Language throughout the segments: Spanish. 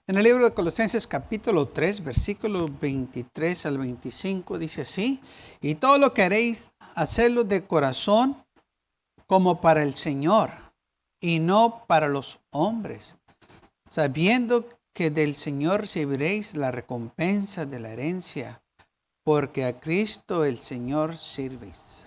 En el libro de Colosenses capítulo 3, versículos 23 al 25, dice así: y todo lo que haréis, hacedlo de corazón como para el Señor, y no para los hombres, sabiendo que del Señor recibiréis la recompensa de la herencia, porque a Cristo el Señor sirvéis.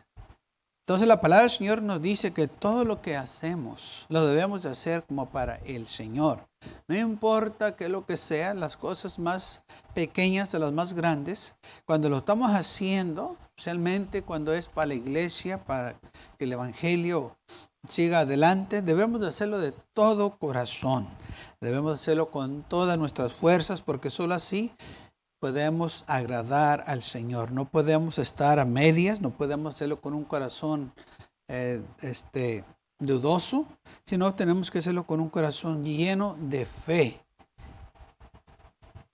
Entonces la palabra del Señor nos dice que todo lo que hacemos lo debemos de hacer como para el Señor. No importa qué lo que sea, las cosas más pequeñas de las más grandes, cuando lo estamos haciendo, especialmente cuando es para la iglesia, para que el Evangelio siga adelante, debemos de hacerlo de todo corazón. Debemos hacerlo con todas nuestras fuerzas, porque solo así podemos agradar al Señor. No podemos estar a medias, no podemos hacerlo con un corazón dudoso, sino tenemos que hacerlo con un corazón lleno de fe,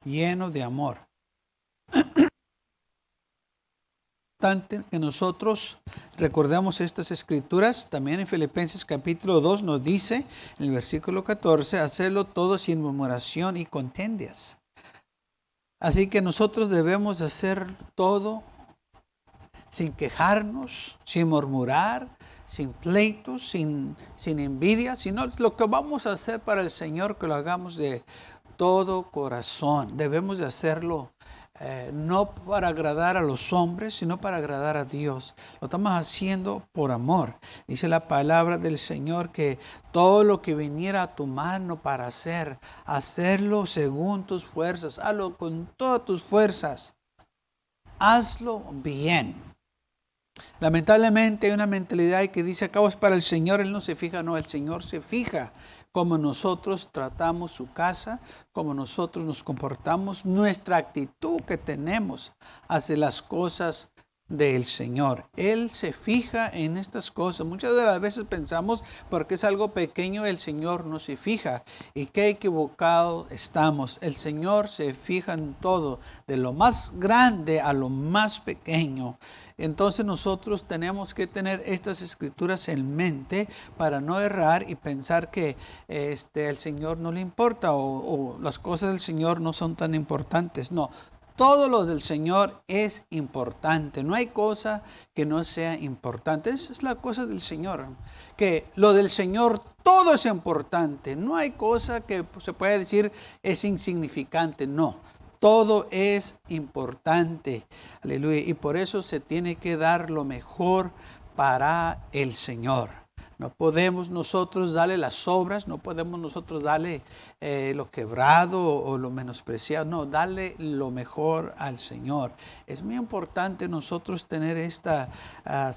lleno de amor. Importante que nosotros recordemos estas escrituras. También en Filipenses capítulo 2 nos dice, en el versículo 14, hacerlo todo sin murmuración y contiendas. Así que nosotros debemos hacer todo sin quejarnos, sin murmurar, sin pleitos, sin envidia, sino lo que vamos a hacer para el Señor, que lo hagamos de todo corazón. Debemos de hacerlo no para agradar a los hombres, sino para agradar a Dios. Lo estamos haciendo por amor. Dice la palabra del Señor que todo lo que viniera a tu mano para hacerlo según tus fuerzas. Hazlo con todas tus fuerzas. Hazlo bien. Lamentablemente hay una mentalidad que dice, acabo es para el Señor, Él no se fija. No, el Señor se fija cómo nosotros tratamos su casa, cómo nosotros nos comportamos, nuestra actitud que tenemos hacia las cosas del Señor. Él se fija en estas cosas. Muchas de las veces pensamos, porque es algo pequeño, el Señor no se fija. Y qué equivocados estamos. El Señor se fija en todo, de lo más grande a lo más pequeño. Entonces nosotros tenemos que tener estas escrituras en mente para no errar y pensar que el Señor no le importa o las cosas del Señor no son tan importantes. No, todo lo del Señor es importante. No hay cosa que no sea importante. Esa es la cosa del Señor. Que lo del Señor todo es importante. No hay cosa que se pueda decir es insignificante. No. Todo es importante. Aleluya. Y por eso se tiene que dar lo mejor para el Señor. No podemos nosotros darle las obras, no podemos nosotros darle lo quebrado o lo menospreciado. No, darle lo mejor al Señor. Es muy importante nosotros tener estas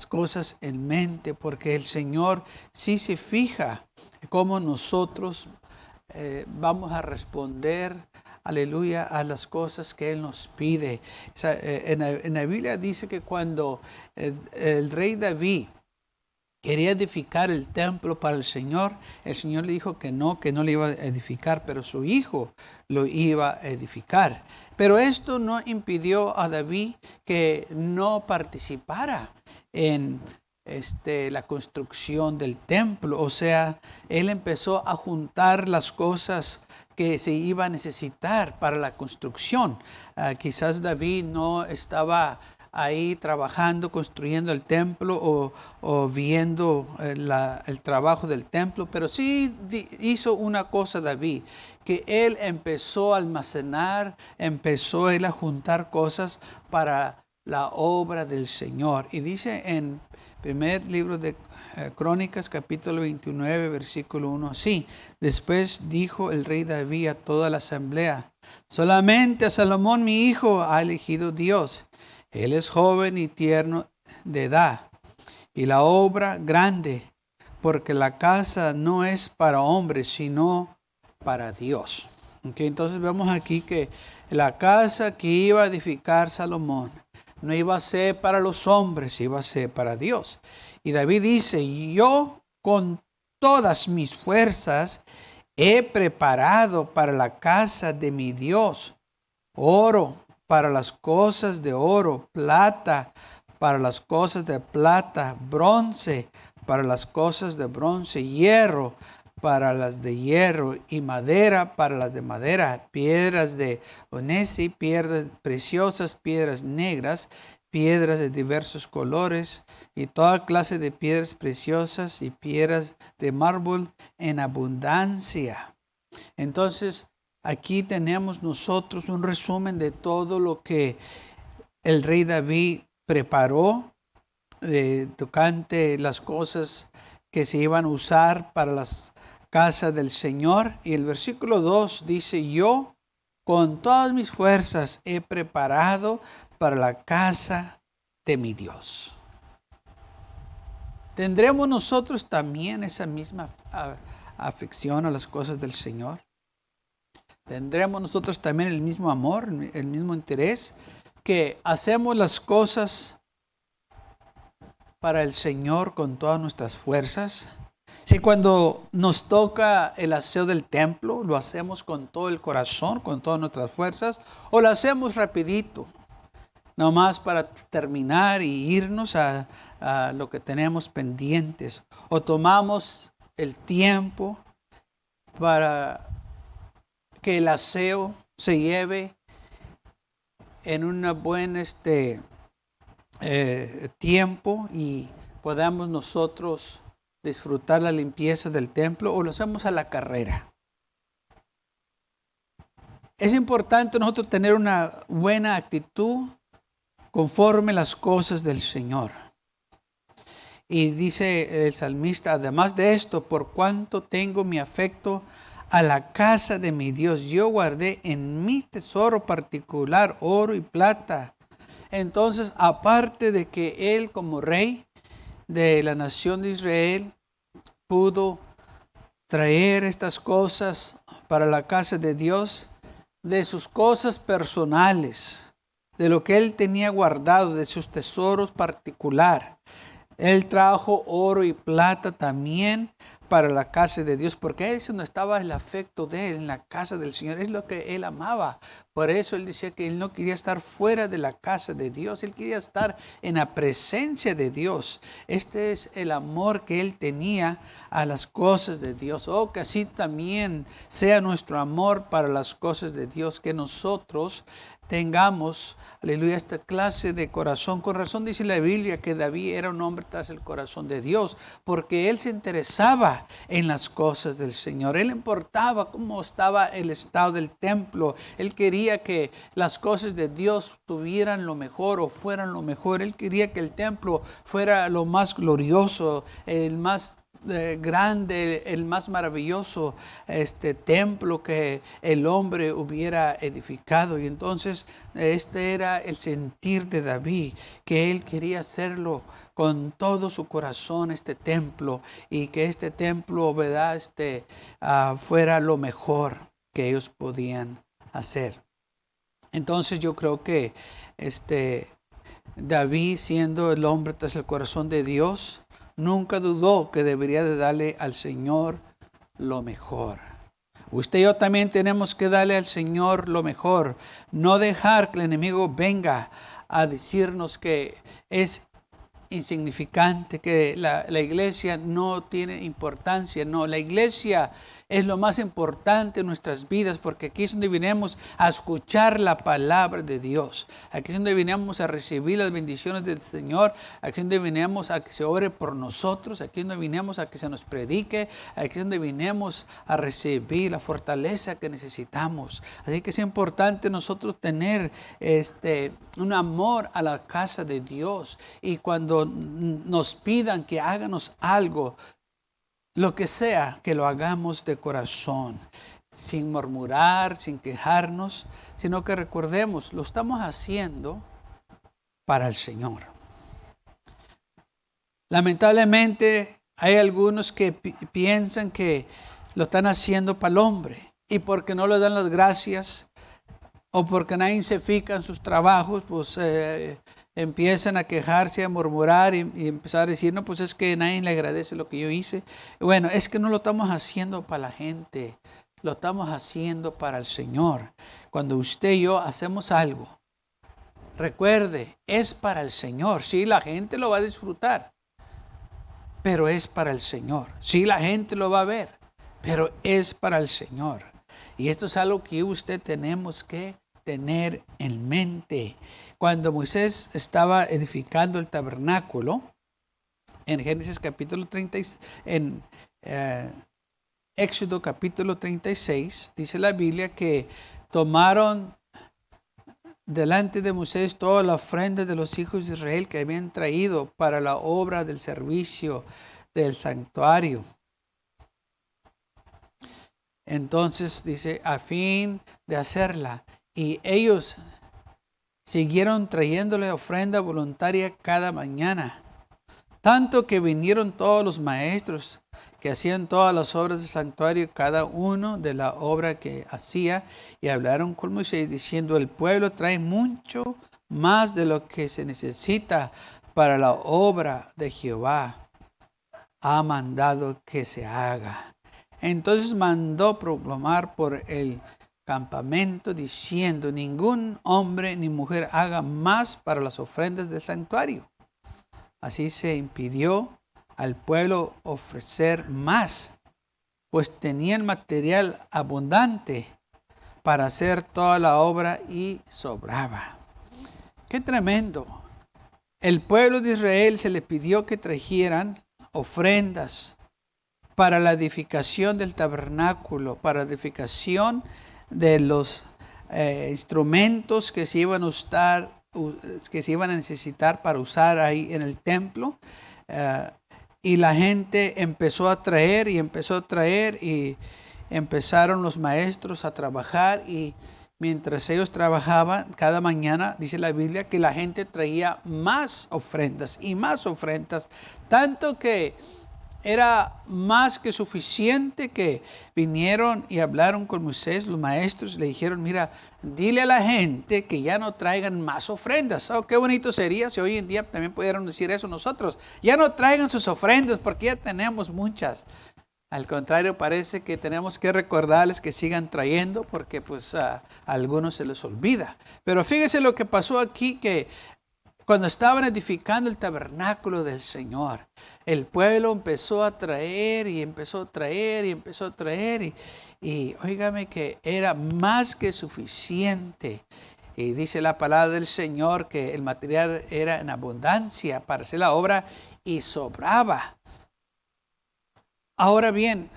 cosas en mente, porque el Señor sí se fija cómo nosotros vamos a responder, aleluya, a las cosas que Él nos pide. O sea, en la Biblia dice que cuando el rey David quería edificar el templo para el Señor le dijo que no le iba a edificar, pero su hijo lo iba a edificar. Pero esto no impidió a David que no participara en la construcción del templo. O sea, él empezó a juntar las cosas que se iba a necesitar para la construcción. Quizás David no estaba ahí trabajando, construyendo el templo o viendo el trabajo del templo, pero sí hizo una cosa David, que él empezó a almacenar, empezó él a juntar cosas para la obra del Señor. Y dice en primer libro de Crónicas, capítulo 29, versículo 1, así: después dijo el rey David a toda la asamblea: solamente a Salomón mi hijo ha elegido Dios. Él es joven y tierno de edad, y la obra grande, porque la casa no es para hombres, sino para Dios. Okay, entonces vemos aquí que la casa que iba a edificar Salomón no iba a ser para los hombres, iba a ser para Dios. Y David dice: yo con todas mis fuerzas he preparado para la casa de mi Dios oro para las cosas de oro, plata para las cosas de plata, bronce para las cosas de bronce, hierro para las de hierro, y madera para las de madera, piedras de onesi, piedras preciosas, piedras negras, piedras de diversos colores, y toda clase de piedras preciosas y piedras de mármol en abundancia. Entonces, aquí tenemos nosotros un resumen de todo lo que el rey David preparó tocante las cosas que se iban a usar para las casas del Señor. Y el versículo 2 dice: yo con todas mis fuerzas he preparado para la casa de mi Dios. ¿Tendremos nosotros también esa misma afección a las cosas del Señor? ¿Tendremos nosotros también el mismo amor, el mismo interés, que hacemos las cosas para el Señor con todas nuestras fuerzas? Si cuando nos toca el aseo del templo, lo hacemos con todo el corazón, con todas nuestras fuerzas, o lo hacemos rapidito, nomás para terminar y irnos a lo que tenemos pendientes, o tomamos el tiempo para que el aseo se lleve en un buen tiempo y podamos nosotros disfrutar la limpieza del templo, o lo hacemos a la carrera. Es importante nosotros tener una buena actitud conforme las cosas del Señor. Y dice el salmista: además de esto, por cuanto tengo mi afecto a la casa de mi Dios, yo guardé en mi tesoro particular oro y plata. Entonces, aparte de que él como rey de la nación de Israel pudo traer estas cosas para la casa de Dios, de sus cosas personales, de lo que él tenía guardado, de sus tesoros particulares, él trajo oro y plata también para la casa de Dios, porque eso no estaba el afecto de él en la casa del Señor, es lo que él amaba. Por eso él decía que él no quería estar fuera de la casa de Dios, él quería estar en la presencia de Dios. Este es el amor que él tenía a las cosas de Dios. Oh, que así también sea nuestro amor para las cosas de Dios, que nosotros tengamos, aleluya, esta clase de corazón. Con razón dice la Biblia que David era un hombre tras el corazón de Dios, porque él se interesaba en las cosas del Señor. Él importaba cómo estaba el estado del templo. Él quería que las cosas de Dios tuvieran lo mejor o fueran lo mejor. Él quería que el templo fuera lo más glorioso, el más grande, el más maravilloso templo que el hombre hubiera edificado. Y entonces este era el sentir de David, que él quería hacerlo con todo su corazón, este templo, y que este templo, ¿verdad? Fuera lo mejor que ellos podían hacer. Entonces yo creo que David, siendo el hombre tras el corazón de Dios, nunca dudó que debería de darle al Señor lo mejor. Usted y yo también tenemos que darle al Señor lo mejor. No dejar que el enemigo venga a decirnos que es insignificante, que la iglesia no tiene importancia. No, la iglesia es lo más importante en nuestras vidas, porque aquí es donde vinimos a escuchar la palabra de Dios. Aquí es donde vinimos a recibir las bendiciones del Señor. Aquí es donde vinimos a que se ore por nosotros. Aquí es donde vinimos a que se nos predique. Aquí es donde vinimos a recibir la fortaleza que necesitamos. Así que es importante nosotros tener un amor a la casa de Dios. Y cuando nos pidan que háganos algo, lo que sea, que lo hagamos de corazón, sin murmurar, sin quejarnos, sino que recordemos, lo estamos haciendo para el Señor. Lamentablemente hay algunos que piensan que lo están haciendo para el hombre, y porque no le dan las gracias o porque nadie se fija en sus trabajos, pues empiezan a quejarse, a murmurar y empezar a decir: no, pues es que nadie le agradece lo que yo hice. Bueno, es que no lo estamos haciendo para la gente, lo estamos haciendo para el Señor. Cuando usted y yo hacemos algo, recuerde, es para el Señor. Sí, la gente lo va a disfrutar, pero es para el Señor. Sí, la gente lo va a ver, pero es para el Señor. Y esto es algo que usted tenemos que tener en mente. Cuando Moisés estaba edificando el tabernáculo, en Génesis capítulo 30, en Éxodo capítulo 36, dice la Biblia que tomaron delante de Moisés toda la ofrenda de los hijos de Israel que habían traído para la obra del servicio del santuario. Entonces dice, a fin de hacerla. Y ellos siguieron trayéndole ofrenda voluntaria cada mañana. Tanto que vinieron todos los maestros que hacían todas las obras del santuario, cada uno de la obra que hacía, y hablaron con Moisés diciendo, el pueblo trae mucho más de lo que se necesita para la obra de Jehová. Ha mandado que se haga. Entonces mandó proclamar por el campamento diciendo, ningún hombre ni mujer haga más para las ofrendas del santuario. Así se impidió al pueblo ofrecer más, pues tenían material abundante para hacer toda la obra y sobraba. ¡Qué tremendo! El pueblo de Israel se le pidió que trajeran ofrendas para la edificación del tabernáculo, para la edificación de los instrumentos que se iban a necesitar para usar ahí en el templo. Y la gente empezó a traer y empezaron los maestros a trabajar, y mientras ellos trabajaban cada mañana, dice la Biblia que la gente traía más ofrendas y más ofrendas, tanto que era más que suficiente que vinieron y hablaron con Moisés, los maestros, le dijeron, mira, dile a la gente que ya no traigan más ofrendas. Oh, qué bonito sería si hoy en día también pudieran decir eso nosotros. Ya no traigan sus ofrendas porque ya tenemos muchas. Al contrario, parece que tenemos que recordarles que sigan trayendo porque pues a algunos se les olvida. Pero fíjese lo que pasó aquí, que cuando estaban edificando el tabernáculo del Señor, el pueblo empezó a traer y empezó a traer y empezó a traer. Y óigame que era más que suficiente. Y dice la palabra del Señor que el material era en abundancia para hacer la obra y sobraba. Ahora bien,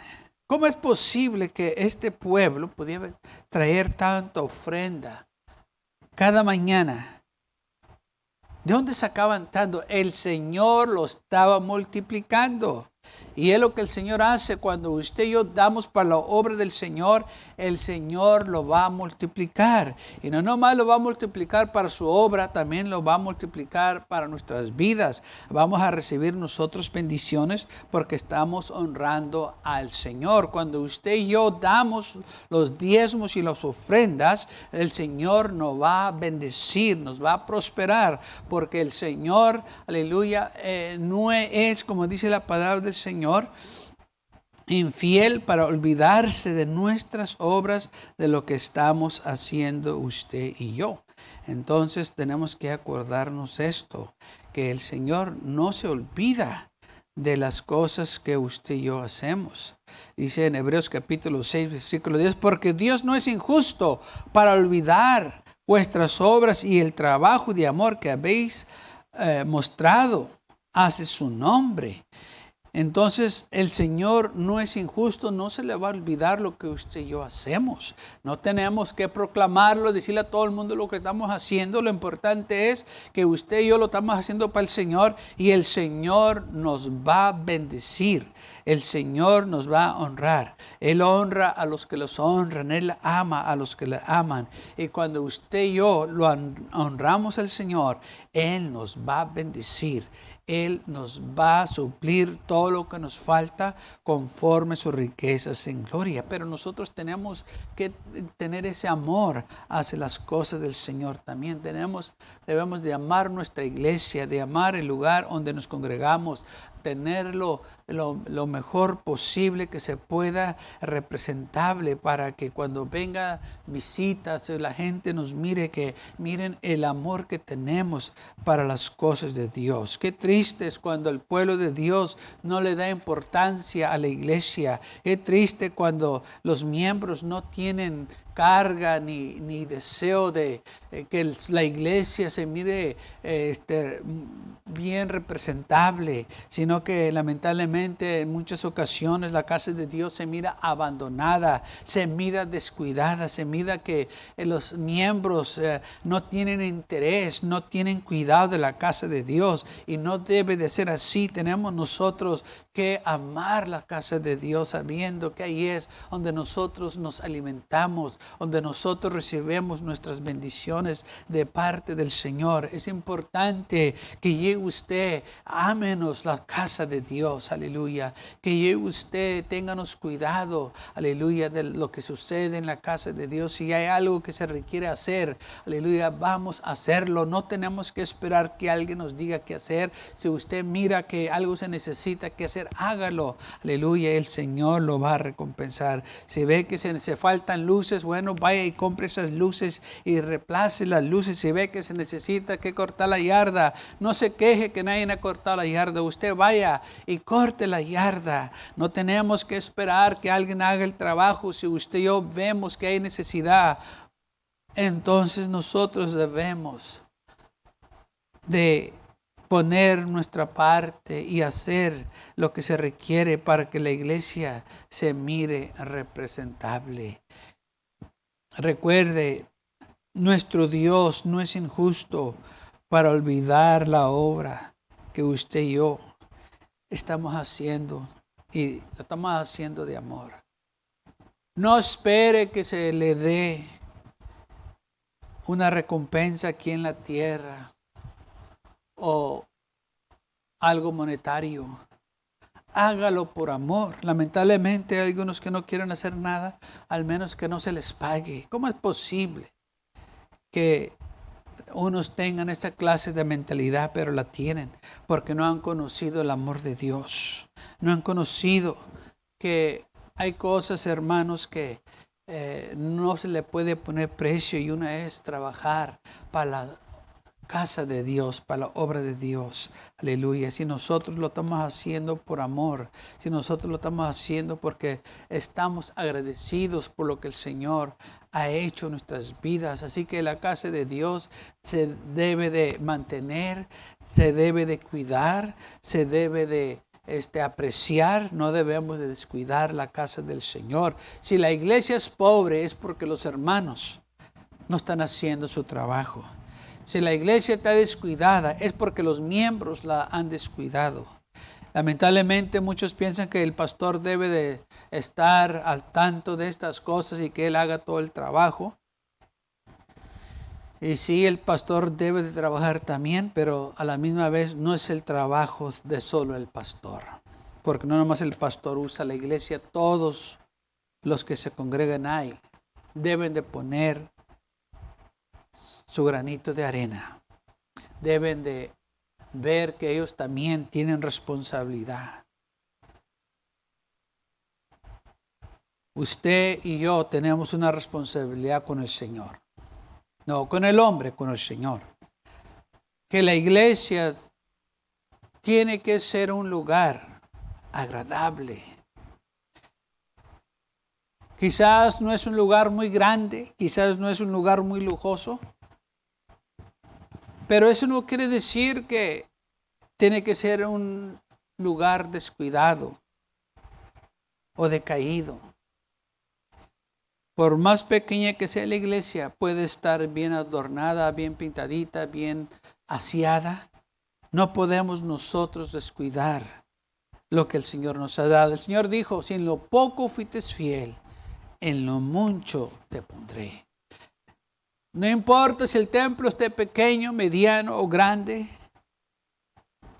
¿cómo es posible que este pueblo pudiera traer tanta ofrenda cada mañana? ¿De dónde sacaban tanto? El Señor lo estaba multiplicando. Y es lo que el Señor hace cuando usted y yo damos para la obra del Señor. El Señor lo va a multiplicar. Y no nomás lo va a multiplicar para su obra, también lo va a multiplicar para nuestras vidas. Vamos a recibir nosotros bendiciones porque estamos honrando al Señor. Cuando usted y yo damos los diezmos y las ofrendas, el Señor nos va a bendecir, nos va a prosperar, porque el Señor, aleluya, no es, como dice la palabra del Señor, infiel para olvidarse de nuestras obras, de lo que estamos haciendo usted y yo. Entonces tenemos que acordarnos esto, que el Señor no se olvida de las cosas que usted y yo hacemos. Dice en Hebreos capítulo 6, versículo 10, porque Dios no es injusto para olvidar vuestras obras y el trabajo de amor que habéis mostrado hacia su nombre. Entonces el Señor no es injusto, no se le va a olvidar lo que usted y yo hacemos. No tenemos que proclamarlo, decirle a todo el mundo lo que estamos haciendo. Lo importante es que usted y yo lo estamos haciendo para el Señor, y el Señor nos va a bendecir. El Señor nos va a honrar. Él honra a los que los honran. Él ama a los que le aman. Y cuando usted y yo lo honramos al Señor, Él nos va a bendecir. Él nos va a suplir todo lo que nos falta conforme sus riquezas en gloria. Pero nosotros tenemos que tener ese amor hacia las cosas del Señor también. Debemos de amar nuestra iglesia, de amar el lugar donde nos congregamos, tenerlo lo mejor posible que se pueda, representable, para que cuando venga visitas la gente nos mire, que miren el amor que tenemos para las cosas de Dios. Qué triste es cuando el pueblo de Dios no le da importancia a la iglesia. Qué triste cuando los miembros no tienen carga ni deseo de que la iglesia se mire bien representable, sino que lamentablemente en muchas ocasiones la casa de Dios se mira abandonada, se mira descuidada, se mira que los miembros no tienen interés, no tienen cuidado de la casa de Dios, y no debe de ser así. Tenemos nosotros que amar la casa de Dios, sabiendo que ahí es donde nosotros nos alimentamos, donde nosotros recibimos nuestras bendiciones de parte del Señor. Es importante que llegue usted, ámenos la casa de Dios, aleluya. Que llegue usted, ténganos cuidado, aleluya, de lo que sucede en la casa de Dios. Si hay algo que se requiere hacer, aleluya, vamos a hacerlo. No tenemos que esperar que alguien nos diga qué hacer. Si usted mira que algo se necesita que hacer, hágalo, aleluya, el Señor lo va a recompensar. Si ve que se faltan luces, bueno, vaya y compre esas luces y reemplace las luces. Si ve que se necesita que cortar la yarda, no se queje que nadie ha cortado la yarda, usted vaya y corte la yarda. No tenemos que esperar que alguien haga el trabajo. Si usted y yo vemos que hay necesidad, entonces nosotros debemos de poner nuestra parte y hacer lo que se requiere para que la iglesia se mire representable. Recuerde, nuestro Dios no es injusto para olvidar la obra que usted y yo estamos haciendo, y lo estamos haciendo de amor. No espere que se le dé una recompensa aquí en la tierra o algo monetario. Hágalo por amor. Lamentablemente hay algunos que no quieren hacer nada, al menos que no se les pague. ¿Cómo es posible que unos tengan esa clase de mentalidad, pero la tienen porque no han conocido el amor de Dios? No han conocido que hay cosas, hermanos, que no se le puede poner precio, y una es trabajar para la casa de Dios, para la obra de Dios. Aleluya. Si nosotros lo estamos haciendo por amor, si nosotros lo estamos haciendo porque estamos agradecidos por lo que el Señor ha hecho en nuestras vidas. Así que la casa de Dios se debe de mantener, se debe de cuidar, se debe de apreciar. No debemos de descuidar la casa del Señor. Si la iglesia es pobre, es porque los hermanos no están haciendo su trabajo. Si la iglesia está descuidada, es porque los miembros la han descuidado. Lamentablemente muchos piensan que el pastor debe de estar al tanto de estas cosas y que él haga todo el trabajo. Y sí, el pastor debe de trabajar también, pero a la misma vez no es el trabajo de solo el pastor. Porque no nomás el pastor usa la iglesia, todos los que se congregan ahí deben de poner su granito de arena. Deben de ver que ellos también tienen responsabilidad. Usted y yo tenemos una responsabilidad con el Señor. No con el hombre, con el Señor. Que la iglesia tiene que ser un lugar agradable. Quizás no es un lugar muy grande, quizás no es un lugar muy lujoso, pero eso no quiere decir que tiene que ser un lugar descuidado o decaído. Por más pequeña que sea la iglesia, puede estar bien adornada, bien pintadita, bien aseada. No podemos nosotros descuidar lo que el Señor nos ha dado. El Señor dijo, si en lo poco fuiste fiel, en lo mucho te pondré. No importa si el templo esté pequeño, mediano o grande,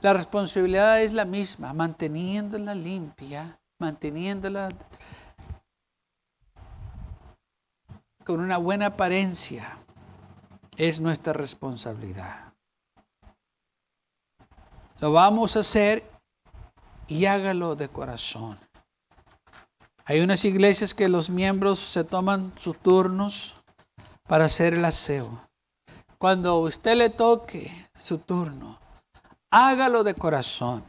la responsabilidad es la misma, manteniéndola limpia, manteniéndola con una buena apariencia, es nuestra responsabilidad. Lo vamos a hacer y hágalo de corazón. Hay unas iglesias que los miembros se toman sus turnos para hacer el aseo. Cuando a usted le toque su turno, hágalo de corazón,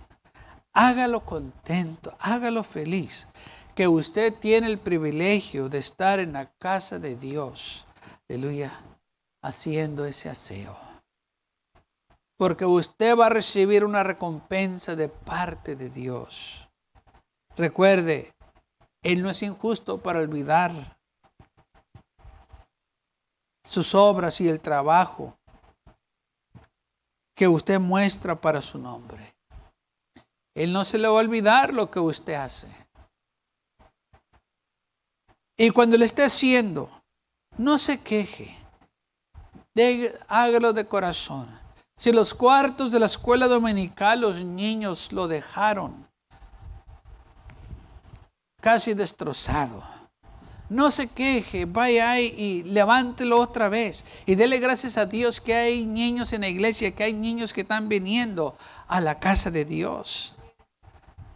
hágalo contento, hágalo feliz, que usted tiene el privilegio de estar en la casa de Dios, aleluya, haciendo ese aseo. Porque usted va a recibir una recompensa de parte de Dios. Recuerde, Él no es injusto para olvidar sus obras y el trabajo que usted muestra para su nombre. Él no se le va a olvidar lo que usted hace. Y cuando le esté haciendo, no se queje. Hágalo de corazón. Si los cuartos de la escuela dominical los niños lo dejaron casi destrozado, no se queje, vaya ahí y levántelo otra vez. Y dele gracias a Dios que hay niños en la iglesia, que hay niños que están viniendo a la casa de Dios.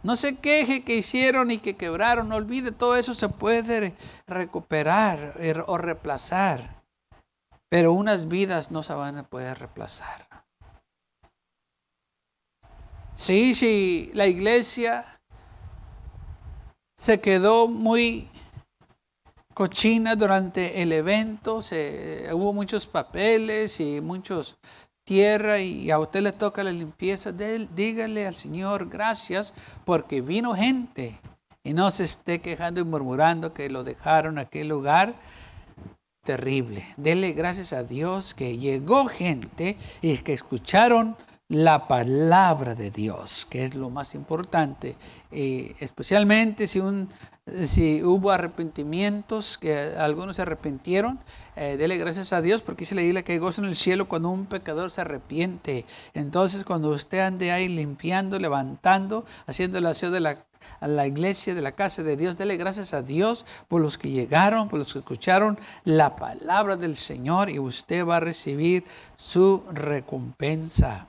No se queje que hicieron y que quebraron. No olvide, todo eso se puede recuperar o reemplazar. Pero unas vidas no se van a poder reemplazar. Sí, la iglesia se quedó muy cochina durante el evento, hubo muchos papeles y muchos tierra y a usted le toca la limpieza, dígale al Señor gracias porque vino gente y no se esté quejando y murmurando que lo dejaron en aquel lugar terrible. Dele gracias a Dios que llegó gente y que escucharon la palabra de Dios, que es lo más importante, especialmente si hubo arrepentimientos, que algunos se arrepintieron, dele gracias a Dios, porque dice la Biblia que hay gozo en el cielo cuando un pecador se arrepiente. Entonces, cuando usted ande ahí limpiando, levantando, haciendo el aseo a la iglesia, de la casa de Dios, dele gracias a Dios por los que llegaron, por los que escucharon la palabra del Señor, y usted va a recibir su recompensa.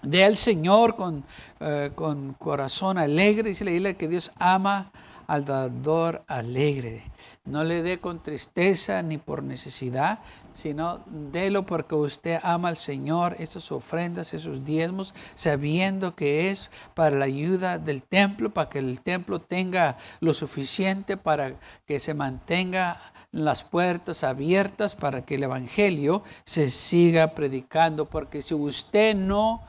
Dé al Señor con corazón alegre. Dice la Biblia que Dios ama al dador alegre. No le dé con tristeza ni por necesidad, sino délo porque usted ama al Señor, esas ofrendas, esos diezmos, sabiendo que es para la ayuda del templo, para que el templo tenga lo suficiente para que se mantenga las puertas abiertas, para que el evangelio se siga predicando. Porque si usted no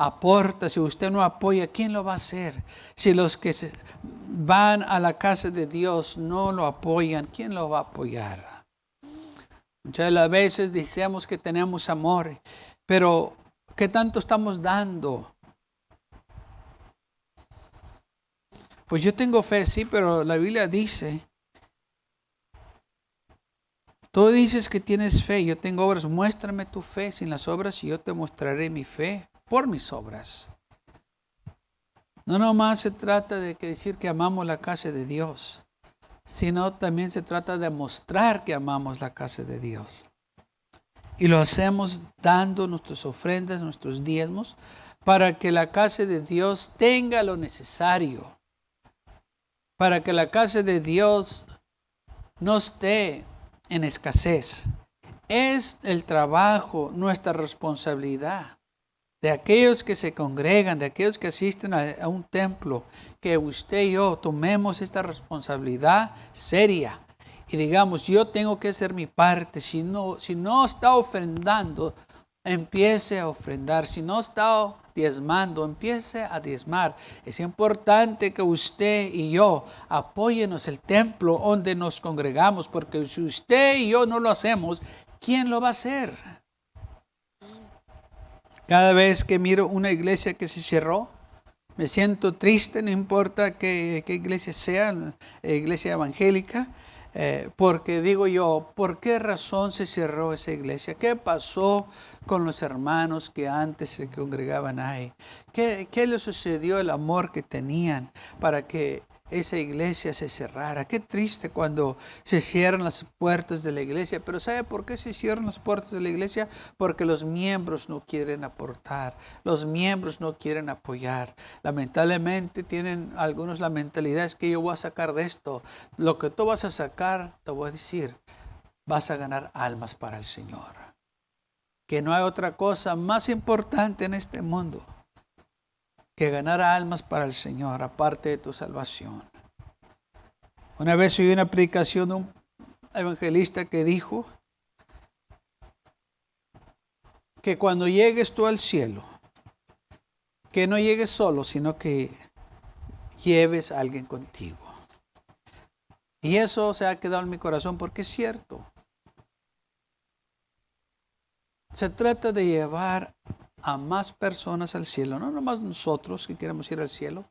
aporta, si usted no apoya, ¿quién lo va a hacer? Si los que van a la casa de Dios no lo apoyan, ¿quién lo va a apoyar? Muchas de las veces decimos que tenemos amor, pero ¿qué tanto estamos dando? Pues yo tengo fe, sí, pero la Biblia dice, tú dices que tienes fe, yo tengo obras, muéstrame tu fe sin las obras y yo te mostraré mi fe por mis obras. No nomás se trata de decir que amamos la casa de Dios, sino también se trata de mostrar que amamos la casa de Dios. Y lo hacemos dando nuestras ofrendas, nuestros diezmos, para que la casa de Dios tenga lo necesario, para que la casa de Dios no esté en escasez. Es el trabajo, nuestra responsabilidad, de aquellos que se congregan, de aquellos que asisten a un templo, que usted y yo tomemos esta responsabilidad seria y digamos, yo tengo que hacer mi parte. Si no está ofrendando, empiece a ofrendar. Si no está diezmando, empiece a diezmar. Es importante que usted y yo apóyenos el templo donde nos congregamos, porque si usted y yo no lo hacemos, ¿quién lo va a hacer? Cada vez que miro una iglesia que se cerró, me siento triste, no importa qué iglesia sea, iglesia evangélica, porque digo yo, ¿por qué razón se cerró esa iglesia? ¿Qué pasó con los hermanos que antes se congregaban ahí? ¿Qué les sucedió el amor que tenían para que esa iglesia se cerrara. Qué triste cuando se cierran las puertas de la iglesia. Pero ¿sabe por qué se cierran las puertas de la iglesia? Porque los miembros no quieren aportar. Los miembros no quieren apoyar. Lamentablemente tienen algunos la mentalidad es que yo voy a sacar de esto. Lo que tú vas a sacar, te voy a decir, vas a ganar almas para el Señor. Que no hay otra cosa más importante en este mundo que ganar almas para el Señor, aparte de tu salvación. Una vez oí una predicación de un evangelista que dijo que cuando llegues tú al cielo, que no llegues solo, sino que lleves a alguien contigo. Y eso se ha quedado en mi corazón porque es cierto. Se trata de llevar a más personas al cielo, no nomás nosotros que queremos ir al cielo,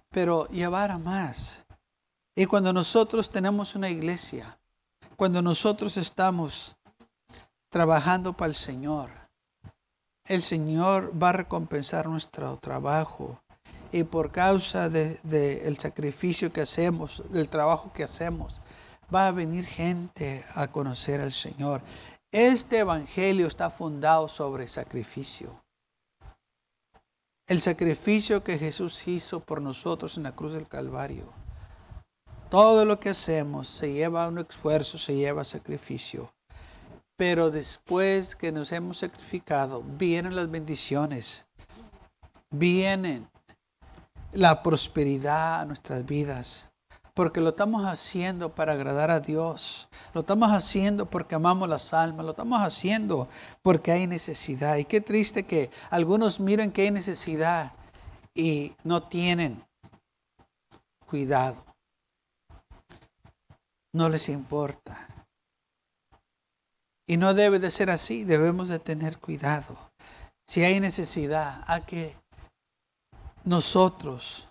pero llevar a más. Y cuando nosotros tenemos una iglesia, cuando nosotros estamos trabajando para el Señor va a recompensar nuestro trabajo. Y por causa del sacrificio que hacemos, del trabajo que hacemos, va a venir gente a conocer al Señor. Este evangelio está fundado sobre sacrificio. El sacrificio que Jesús hizo por nosotros en la cruz del Calvario. Todo lo que hacemos se lleva un esfuerzo, se lleva sacrificio. Pero después que nos hemos sacrificado, vienen las bendiciones. Vienen la prosperidad a nuestras vidas. Porque lo estamos haciendo para agradar a Dios. Lo estamos haciendo porque amamos las almas. Lo estamos haciendo porque hay necesidad. Y qué triste que algunos miran que hay necesidad y no tienen cuidado. No les importa. Y no debe de ser así. Debemos de tener cuidado. Si hay necesidad, hay que nosotros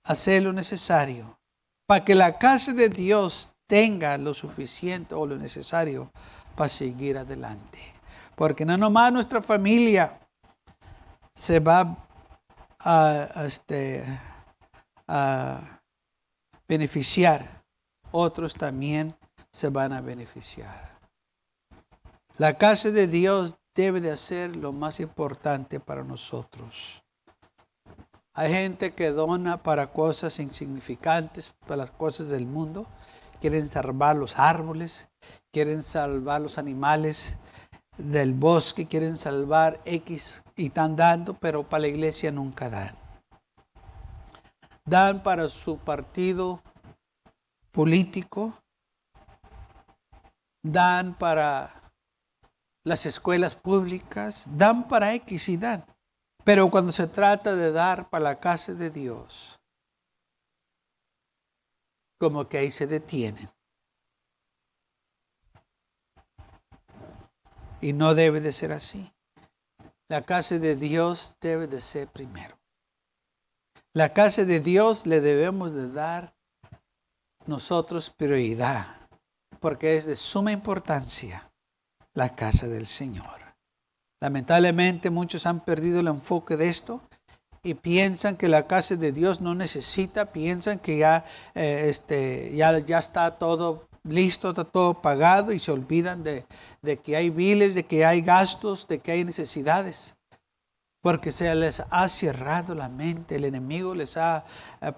hacer lo necesario para que la casa de Dios tenga lo suficiente o lo necesario para seguir adelante. Porque no nomás nuestra familia se va a beneficiar, otros también se van a beneficiar. La casa de Dios debe de ser lo más importante para nosotros. Hay gente que dona para cosas insignificantes, para las cosas del mundo. Quieren salvar los árboles, quieren salvar los animales del bosque, quieren salvar X y están dando, pero para la iglesia nunca dan. Dan para su partido político, dan para las escuelas públicas, dan para X y dan. Pero cuando se trata de dar para la casa de Dios, como que ahí se detienen. Y no debe de ser así. La casa de Dios debe de ser primero. La casa de Dios le debemos de dar nosotros prioridad, porque es de suma importancia la casa del Señor. Lamentablemente muchos han perdido el enfoque de esto y piensan que la casa de Dios no necesita, piensan que ya está todo listo, está todo pagado y se olvidan de que hay biles, de que hay gastos, de que hay necesidades. Porque se les ha cerrado la mente, el enemigo les ha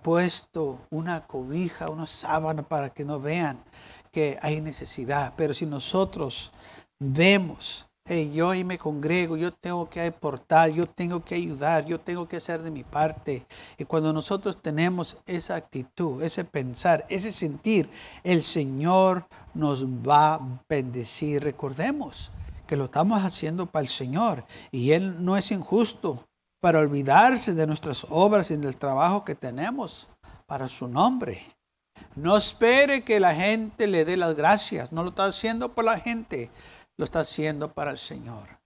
puesto una cobija, una sábana para que no vean que hay necesidad. Pero si nosotros vemos, yo ahí me congrego, yo tengo que aportar, yo tengo que ayudar, yo tengo que hacer de mi parte. Y cuando nosotros tenemos esa actitud, ese pensar, ese sentir, el Señor nos va a bendecir. Recordemos que lo estamos haciendo para el Señor y Él no es injusto para olvidarse de nuestras obras y del trabajo que tenemos para su nombre. No espere que la gente le dé las gracias, no lo está haciendo por la gente, lo está haciendo para el Señor.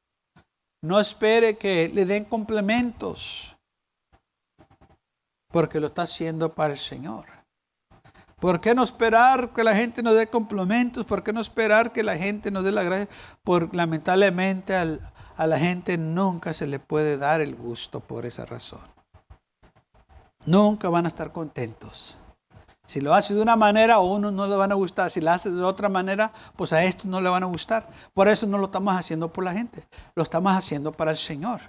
No espere que le den complementos, porque lo está haciendo para el Señor. ¿Por qué no esperar que la gente nos dé complementos? ¿Por qué no esperar que la gente nos dé la gracia? Porque lamentablemente a la gente nunca se le puede dar el gusto por esa razón. nunca van a estar contentos. Si lo hace de una manera, a uno no le van a gustar. Si lo hace de otra manera, pues a estos no le van a gustar. Por eso no lo estamos haciendo por la gente. Lo estamos haciendo para el Señor.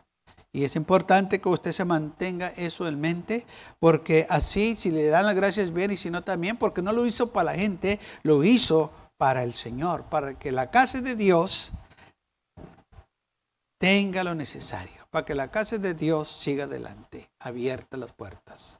Y es importante que usted se mantenga eso en mente, porque así, si le dan las gracias bien y si no también, porque no lo hizo para la gente, lo hizo para el Señor, para que la casa de Dios tenga lo necesario, para que la casa de Dios siga adelante, abiertas las puertas.